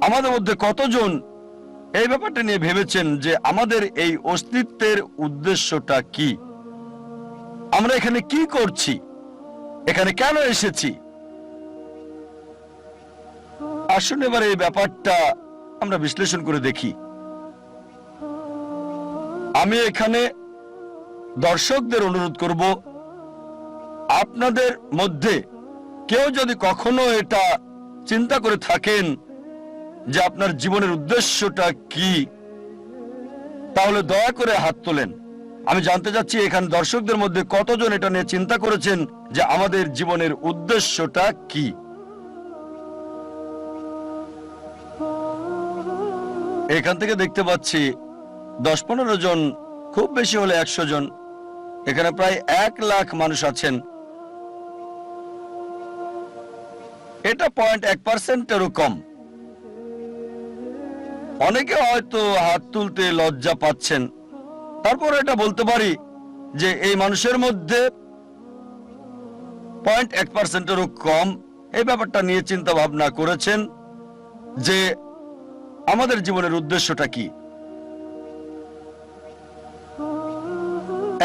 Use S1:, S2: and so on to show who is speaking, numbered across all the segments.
S1: আমাদের মধ্যে কতজন এই ব্যাপারটা নিয়ে ভেবেছেন যে আমাদের এই অস্তিত্বের উদ্দেশ্যটা কি? আমরা এখানে কি করছি? এখানে কেন এসেছি? আসুন এবার এই ব্যাপারটা আমরা বিশ্লেষণ করে দেখি। আমি এখানে দর্শকদের অনুরোধ করব, আপনাদের মধ্যে কেউ যদি কখনো এটা চিন্তা করে থাকেন যে আপনার জীবনের উদ্দেশ্যটা কি, তাহলে দয়া করে হাত তোলেন। আমি জানতে চাচ্ছি এখানে দর্শকদের মধ্যে কতজন এটা নিয়ে চিন্তা করেছেন যে আমাদের জীবনের উদ্দেশ্যটা কি। এখান থেকে দেখতে পাচ্ছি 10-15 জন, খুব বেশি হলে 100 জন। এখানে প্রায় 1 লাখ মানুষ আছেন। এটা 0.1%-এরও কম। অনেকে হয়তো হাত তুলতে লজ্জা পাচ্ছেন। তারপর এটা বলতে পারি যে এই মানুষের মধ্যে 0.1%-এরও কম এই ব্যাপারটা নিয়ে চিন্তা ভাবনা করেছেন যে আমাদের জীবনের উদ্দেশ্যটা কি।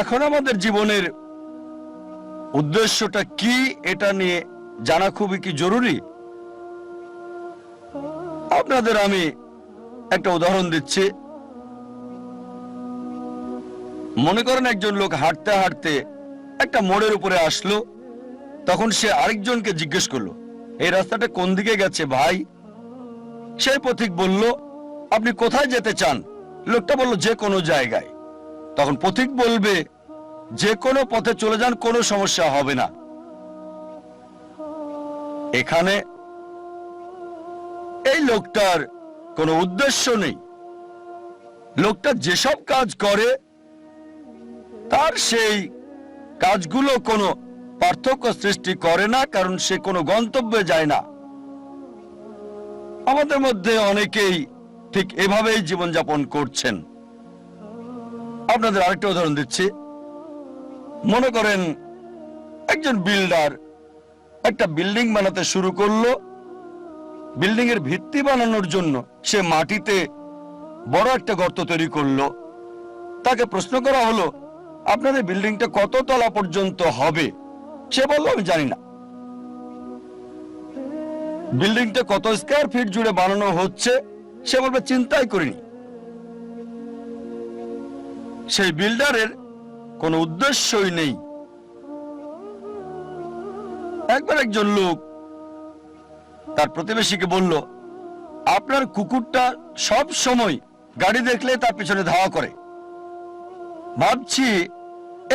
S1: এখন আমাদের জীবনের উদ্দেশ্যটা কি এটা নিয়ে জানা খুবই কি জরুরি। আপনাদের আমি একটা উদাহরণ দিচ্ছি। মনে করেন একজন লোক হাঁটতে হাঁটতে একটা মোড়ের উপরে আসলো। তখন সে আরেকজনকে জিজ্ঞেস করলো, এই রাস্তাটা কোন দিকে গেছে ভাই? সেই পথিক বলল, আপনি কোথায় যেতে চান? লোকটা বলল, যে কোনো জায়গায়। তখন পথিক বলবে, যে কোনো পথে চলে যান, কোনো সমস্যা হবে না। এখানে এই লোকটার কোনো উদ্দেশ্য নেই। লোকটা যেসব কাজ করে তার সেই কাজগুলো কোনো পার্থক্য সৃষ্টি করে না, কারণ সে কোনো গন্তব্যে যায় না। আমাদের মধ্যে অনেকেই ঠিক এভাবেই জীবনযাপন করছেন। আপনাদের আরেকটা উদাহরণ দিচ্ছি। মনে করেন একজন বিল্ডার একটা বিল্ডিং বানাতে শুরু করলো। বিল্ডিং এর ভিত্তি বানানোর জন্য সে মাটিতে বড় একটা গর্ত তৈরি করলো। তাকে প্রশ্ন করা হলো, আপনাদের বিল্ডিংটা কত তলা পর্যন্ত হবে? সে বলল, আমি জানি না। বিল্ডিংটা কত স্কয়ার ফিট জুড়ে বানানো হচ্ছে? সে বলবে, চিন্তাই করিনি। সেই বিল্ডারের কোনো উদ্দেশ্যই নেই। একবার একজন লোক তার প্রতিবেশীকে বলল, আপনার কুকুরটা সব সময় গাড়ি দেখলে তার পিছনে ধাওয়া করে। ভাবছি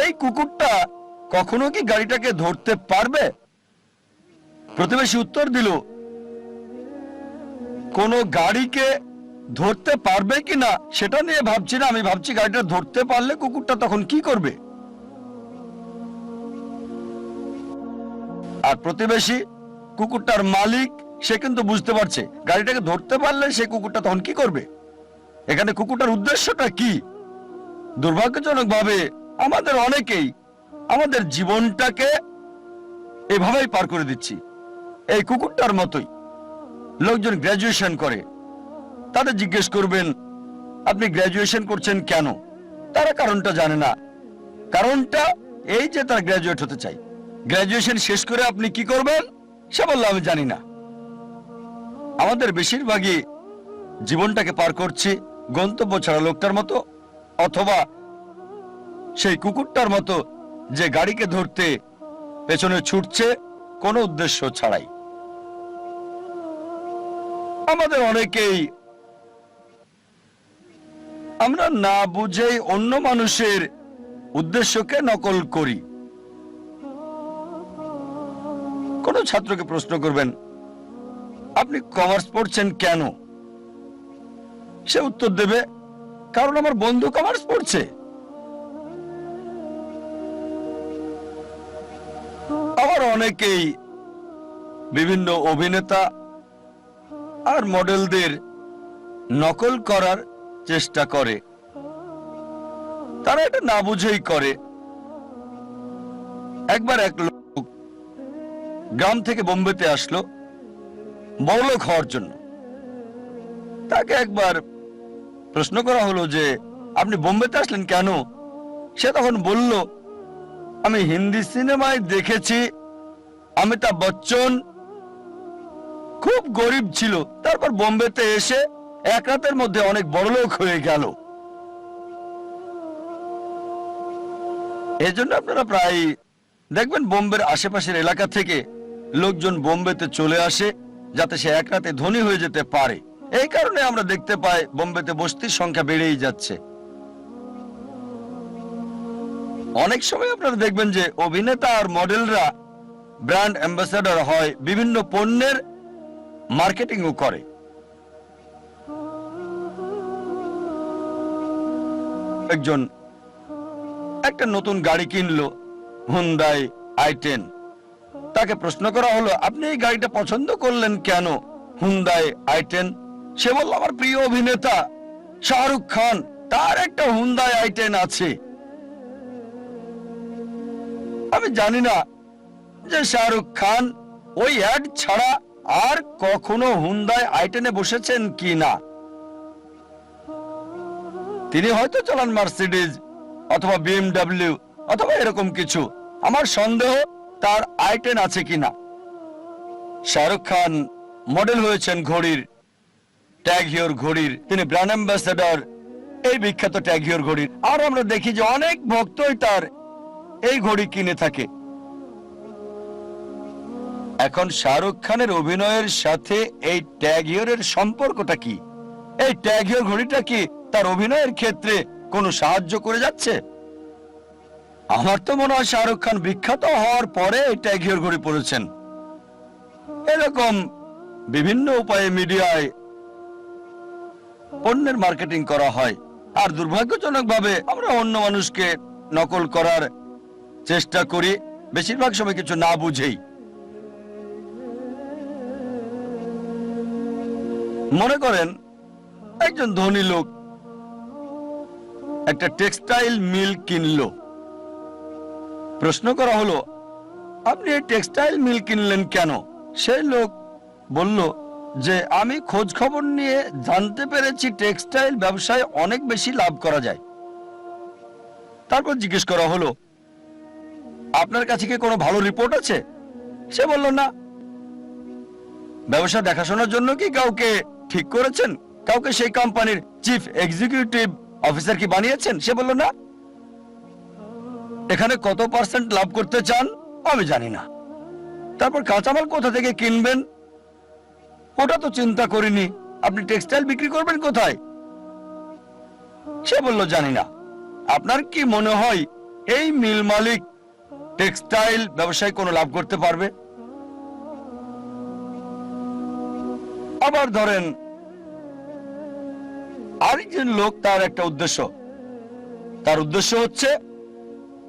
S1: এই কুকুরটা কখনো কি গাড়িটাকে ধরতে পারবে? প্রতিবেশী উত্তর দিল, কোন গাড়িকে ধরতে পারবে কিনা সেটা নিয়ে ভাবছি না, আমি ভাবছি গাড়িটা ধরতে পারলে কুকুরটা তখন কি করবে। আর প্রতিবেশী, কুকুরটার মালিক, সে কিন্তু বুঝতে পারছে গাড়িটাকে ধরতে পারলে সে কুকুরটা তখন কি করবে। এখানে কুকুরটার উদ্দেশ্যটা কি? দুর্ভাগ্যজনকভাবে আমাদের অনেকেই আমাদের জীবনটাকে এভাবেই পার করে দিচ্ছি, এই কুকুরটার মতোই। লোকজন গ্র্যাজুয়েশন করে, তাদের জিজ্ঞেস করবেন, আপনি গ্র্যাজুয়েশন করছেন কেন? তারা কারণটা জানে না। কারণটা এই যে তারা গ্র্যাজুয়েট হতে চায়। গ্র্যাজুয়েশন শেষ করে আপনি কি করবেন? সে বলল, আমি জানি না। আমাদের বেশিরভাগই জীবনটাকে পার করছি গন্তব্য ছাড়া লোকটার মতো, অথবা সেই কুকুরটার মতো যে গাড়িকে ধরতে পেছনে ছুটছে কোনো উদ্দেশ্য ছাড়াই। আমাদের অনেকেই আমরা না বুঝেই অন্য মানুষের উদ্দেশ্যকে নকল করি। কোন ছাত্রকে প্রশ্ন করবেন, আপনি কমার্স পড়ছেন কেন? সে উত্তর দেবে, কারণ আমার বন্ধু কমার্স পড়ছে। আবার অনেকেই বিভিন্ন অভিনেতা আর মডেলদের নকল করার চেষ্টা করে। তারা এটা না বুঝেই করে। একবার এক লোক গ্রাম থেকে বোম্বেতে আসলো বড়লোক হওয়ার জন্য। তাকে একবার প্রশ্ন করা হলো যে আপনি বোম্বেতে আসলেন কেন? সে তখন বলল, আমি হিন্দি সিনেমায় দেখেছি অমিতাভ বচ্চন খুব গরিব ছিল, তারপর বোম্বেতে এসে এক রাতের মধ্যে অনেক বড়লোক হয়ে গেল। এজন্য আপনারা প্রায় দেখবেন বোম্বের আশেপাশের এলাকা থেকে লোকজন বোম্বেতে চলে আসে যাতে সে এক রাতে ধনী হয়ে যেতে পারে। এই কারণে আমরা দেখতে পাই বোম্বেতে বস্তির সংখ্যা বেড়েই যাচ্ছে। অনেক সময় আপনারা দেখবেন যে অভিনেতা আর মডেলরা ব্র্যান্ড অ্যাম্বাসেডর হয়, বিভিন্ন পণ্যের মার্কেটিংও করে। একজন একটা নতুন গাড়ি কিনলো, হুন্ডাই i10। তাকে প্রশ্ন করা হলো, আপনি এই গাড়িটা পছন্দ করলেন কেন, হুন্ডাই i10? সে বলল, আমার প্রিয় অভিনেতা শাহরুখ খান, তার একটা হুন্ডাই i10 আছে। আমি জানি না যে শাহরুখ খান ওই অ্যাড ছাড়া আর কখনো হুন্ডাই i10-এ বসেছেন কি না। তিনি হয়তো চালান মার্সিডিজ অথবা BMW অথবা এরকম কিছু। আমার সন্দেহ তার i10 আছে কিনা। শাহরুখ খান মডেল হয়েছেন ঘড়ির, ট্যাগ হিওর ঘড়ির, তিনি ব্র্যান্ড অ্যাম্বাসেডর এই বিখ্যাত ট্যাগ হিওর ঘড়ির। আর আমরা দেখি যে অনেক ভক্তই তার এই ঘড়ি কিনে থাকে। এখন শাহরুখ খানের অভিনয়ের সাথে এই ট্যাগ হিওরের সম্পর্কটা কি? এই ট্যাগ হিওর ঘড়িটা কি তার অভিনয়ের ক্ষেত্রে কোনো সাহায্য করে যাচ্ছে? আমার তো মনে হয় শাহরুখ খান বিখ্যাত হওয়ার পরে এই ট্যাগ হিওর ঘড়ি পরেছেন। এরকম বিভিন্ন উপায়ে মিডিয়ায় পণ্যের মার্কেটিং করা হয়, আর দুর্ভাগ্যজনকভাবে আমরা অন্য মানুষকে নকল করার চেষ্টা করি, বেশিরভাগ সময় কিছু না বুঝেই। মনে করেন একজন ধনী লোক একটা টেক্সটাইল মিল কিনলো। প্রশ্ন করা হলো, আপনি এই টেক্সটাইল মিল কিনলেন কেন? সেই লোক বলল যে আমি খোঁজ খবর নিয়ে জানতে পেরেছি টেক্সটাইল ব্যবসায় অনেক বেশি লাভ করা যায়। তারপর জিজ্ঞেস করা হলো, আপনার কাছে কি কোনো ভালো রিপোর্ট আছে? সে বলল না। ব্যবসা দেখাশোনার জন্য কি কাউকে ঠিক করেছেন? কাউকে সেই কোম্পানির চিফ এক্সিকিউটিভ অফিসার কি বানিয়েছেন? সে বলল না। এখানে কত পার্সেন্ট লাভ করতে চান আমি জানি না। তারপর কাঁচামাল কোথা থেকে কিনবেন ওটা তো চিন্তা করিনি। আপনি টেক্সটাইল বিক্রি করবেন কোথায়? সে বলল জানি না। আপনার কি মনে হয় এই মিল মালিক টেক্সটাইল ব্যবসায় কোনো লাভ করতে পারবে? আবার ধরেন আরেকজন লোক, তার একটা উদ্দেশ্য, তার উদ্দেশ্য হচ্ছে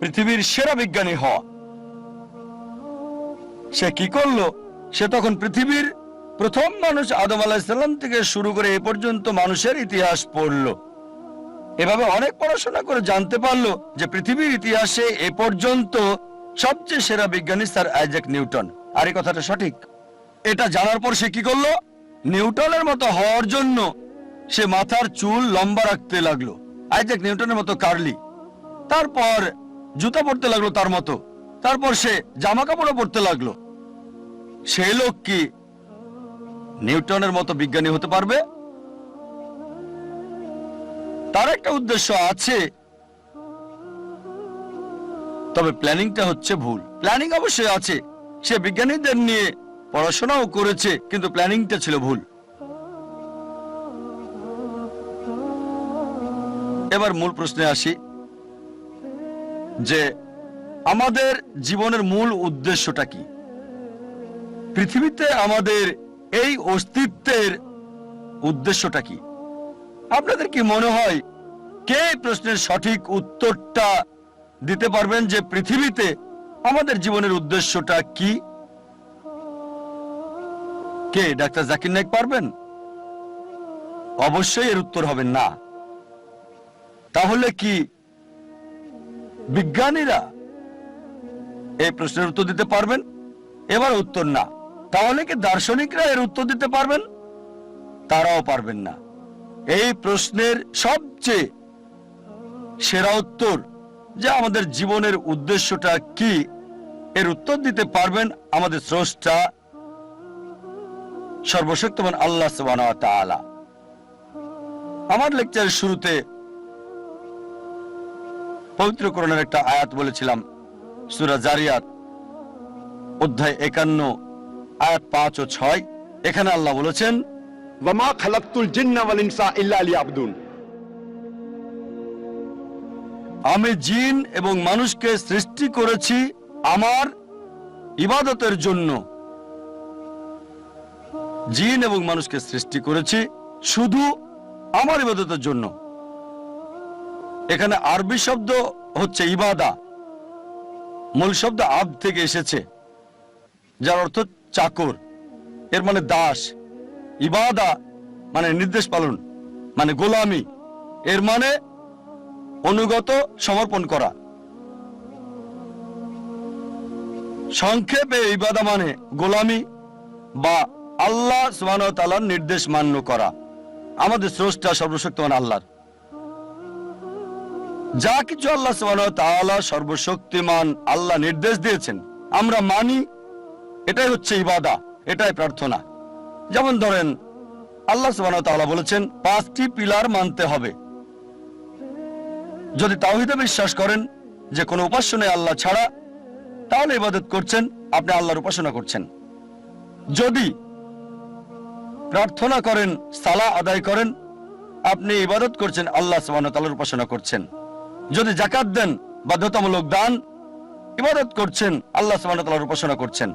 S1: পৃথিবীর সেরা বিজ্ঞানী হওয়া। সে কি করলো? সে তখন পৃথিবীর প্রথম মানুষ আদম আলাইহিস সালাম থেকে শুরু করে এ পর্যন্ত মানুষের ইতিহাস পড়লো। এভাবে অনেক পড়াশোনা করে জানতে পারলো যে পৃথিবীর ইতিহাসে এ পর্যন্ত সবচেয়ে সেরা বিজ্ঞানী স্যার আইজ্যাক নিউটন। আর এই কথাটা সঠিক। এটা জানার পর সে কি করলো? নিউটনের মতো হওয়ার জন্য সে মাথার চুল লম্বা রাখতে লাগলো, আইজ্যাক নিউটনের মতো কার্লি। তারপর জুতা পরতে লাগলো তার মতো। তারপর সে জামা কাপড়ও পরতে লাগলো। সেই লোক কি নিউটনের মতো বিজ্ঞানী হতে পারবে? তার একটা উদ্দেশ্য আছে, তবে প্ল্যানিংটা হচ্ছে ভুল। প্ল্যানিং অবশ্যই আছে, সে বিজ্ঞানীদের নিয়ে পড়াশোনাও করেছে, কিন্তু প্ল্যানিংটা ছিল ভুল। এবার মূল প্রশ্নে আসি যে আমাদের জীবনের মূল উদ্দেশ্যটা কি? পৃথিবীতে আমাদের এই অস্তিত্বের উদ্দেশ্যটা কি? আপনাদের কি মনে হয় কে এই প্রশ্নের সঠিক উত্তরটা দিতে পারবেন যে পৃথিবীতে আমাদের জীবনের উদ্দেশ্যটা কি? কে? ডাক্তার জাকির নায়েক পারবেন? অবশ্যই এর উত্তর হবে না। তাহলে কি বিজ্ঞানীরা এই প্রশ্নের উত্তর দিতে পারবেন? এবার উত্তর না। তাহলে কি দার্শনিকরা এর উত্তর দিতে পারবেন? তারাও পারবেন না। এই প্রশ্নের সবচেয়ে সেরা উত্তর যে আমাদের জীবনের উদ্দেশ্যটা কি, এর উত্তর দিতে পারবেন আমাদের স্রষ্টা সর্বশক্তিমান আল্লাহ সুবহানাহু ওয়া তাআলা। আমার লেকচারের শুরুতে পবিত্র কোরআনের একটা আয়াত বলেছিলাম, সূরা জারিয়াত অধ্যায় 51 আয়াত 5 ও 6। এখানে আল্লাহ বলেছেন,
S2: ওয়ামা খালাকতুল জিন্না ওয়াল ইনসা ইল্লা লিয়াবুদুন।
S1: আমি জিন এবং মানুষকে সৃষ্টি করেছি আমার ইবাদতের জন্য। জিন এবং মানুষকে সৃষ্টি করেছি শুধু আমার ইবাদতের জন্য। এখানে আরবি শব্দ হচ্ছে ইবাদা, মূল শব্দ আব থেকে এসেছে, যার অর্থ চাকর, এর মানে দাস। ইবাদা মানে নির্দেশ পালন, মানে গোলামি, এর মানে অনুগত, সমর্পণ করা। সংক্ষেপে ইবাদা মানে গোলামি বা আল্লাহ সুবহানাহু ওয়া তাআলার নির্দেশ মান্য করা। আমাদের স্রষ্টা সর্বশক্তিমান আল্লাহর যা কিছু আল্লাহ সুবহানাহু ওয়া তাআলা সর্বশক্তিমান আল্লাহ নির্দেশ দিয়েছেন আমরা মানি, এটাই হচ্ছে ইবাদা, এটাই প্রার্থনা। যেমন ধরেন আল্লাহ সুবহানাহু ওয়া তাআলা বলেছেন 5টি পিলার মানতে হবে। যদি তাওহীদে বিশ্বাস করেন যে কোনো উপাস্য নেই আল্লাহ ছাড়া, তাহলে ইবাদত করছেন, আপনি আল্লাহর উপাসনা করছেন। যদি প্রার্থনা করেন, সালাহ আদায় করেন, আপনি ইবাদত করছেন, আল্লাহ সুবহানাহু ওয়া তাআলার উপাসনা করছেন। যদি যাকাত দেন, বাধ্যতামূলক দান, ইবাদত করছেন, আল্লাহ সুবহানাহু ওয়া তাআলার উপাসনা করছেন।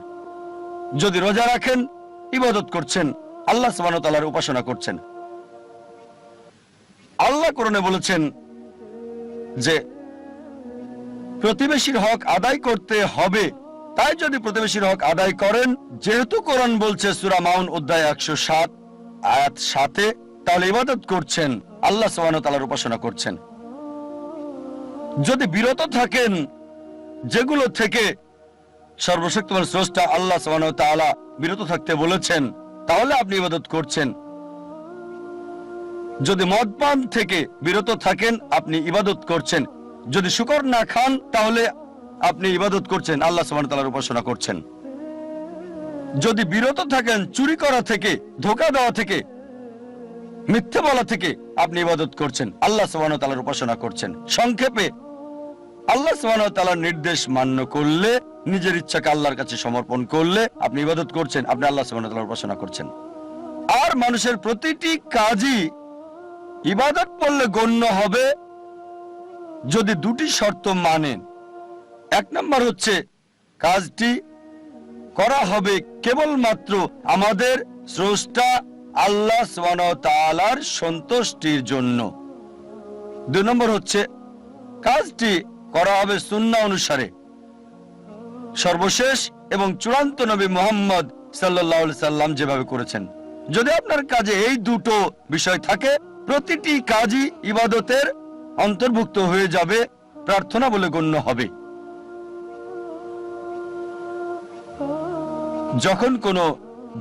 S1: যদি রোজা রাখেন, ইবাদত করছেন, আল্লাহ সুবহানাহু ওয়া তাআলার উপাসনা করছেন। আল্লাহ কোরআনে বলেছেন যে প্রতিবেশীর হক আদায় করতে হবে, তাই যদি প্রতিবেশীর হক আদায় করেন, যেহেতু কোরআন বলছে সূরা মাউন অধ্যায় 107 আয়াত 7, তাহলে ইবাদত করছেন, আল্লাহ সুবহানাহু ওয়া তাআলার উপাসনা করছেন। যদি বিরত থাকেন যেগুলো থেকে সর্বশক্তিমান স্রষ্টা আল্লাহ সুবহানাহু ওয়া তাআলা বিরত থাকতে বলেছেন, তাহলে আপনি ইবাদত করছেন। যদি মদপান থেকে বিরত থাকেন, আপনি ইবাদত করছেন। যদি শুকর না খান, তাহলে আপনি ইবাদত করছেন, আল্লাহ সুবহানাহু ওয়া তাআলার উপাসনা করছেন। যদি বিরত থাকেন চুরি করা থেকে, ধোঁকা দেওয়া থেকে, মিথ্যে বলা থেকে, আপনি ইবাদত করছেন, আল্লাহ সুবহানাহু ওয়া তাআলার উপাসনা করছেন। সংক্ষেপে আল্লাহ সুবহানাহু ওয়া তাআলার নির্দেশ মান্য করলে, নিজের ইচ্ছাকে আল্লাহর কাছে সমর্পণ করলে আপনি ইবাদত করছেন, আপনি আল্লাহ সুবহানাহু ওয়া তাআলার উপাসনা করছেন। আর মানুষের প্রতিটি কাজই ইবাদত বললে গণ্য হবে যদি দুটি শর্ত মানেন। এক নম্বর হচ্ছে কাজটি করা হবে কেবলমাত্র আমাদের স্রষ্টা আল্লাহ সুবহানাহু ওয়া তাআলার সন্তুষ্টির জন্য। 2 নম্বর হচ্ছে কাজটি করা হবে সুন্নাহ অনুসারে, সর্বশেষ এবং চূড়ান্ত নবী মুহাম্মদ সাল্লাল্লাহু আলাইহি সাল্লাম যেভাবে করেছেন। যদি আপনার কাজে এই দুটো বিষয় থাকে, প্রতিটি কাজই ইবাদতের অন্তর্ভুক্ত হয়ে যাবে, প্রার্থনা বলে গণ্য হবে। যখন কোনো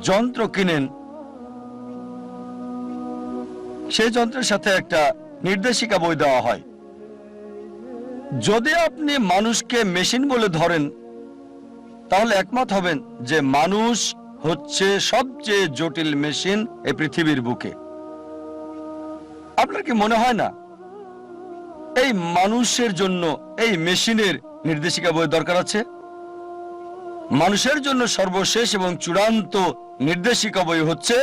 S1: যন্ত্র কিনেন, সেই যন্ত্রের সাথে একটা নির্দেশিকা বই দেওয়া হয়। যদি আপনি মানুষকে মেশিন বলে ধরেন, তাহলে একমত হবেন যে মানুষ হচ্ছে সবচেয়ে জটিল মেশিন এই পৃথিবীর বুকে। আপনার কি মনে হয় না এই মানুষের জন্য এই মেশিনের নির্দেশিকা বই দরকার আছে? মানুষের জন্য সর্বশেষ এবং চূড়ান্ত নির্দেশিকা বই হচ্ছে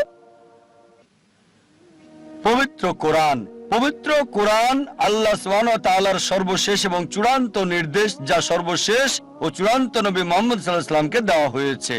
S1: পবিত্র কোরআন। পবিত্র কোরআন আল্লাহ সুবহানাহু ওয়া তাআলার সর্বশেষ এবং চূড়ান্ত নির্দেশ, যা সর্বশেষ ও চূড়ান্ত নবী মুহাম্মদ সাল্লাল্লাহু আলাইহি ওয়াসাল্লামকে দেওয়া হয়েছে।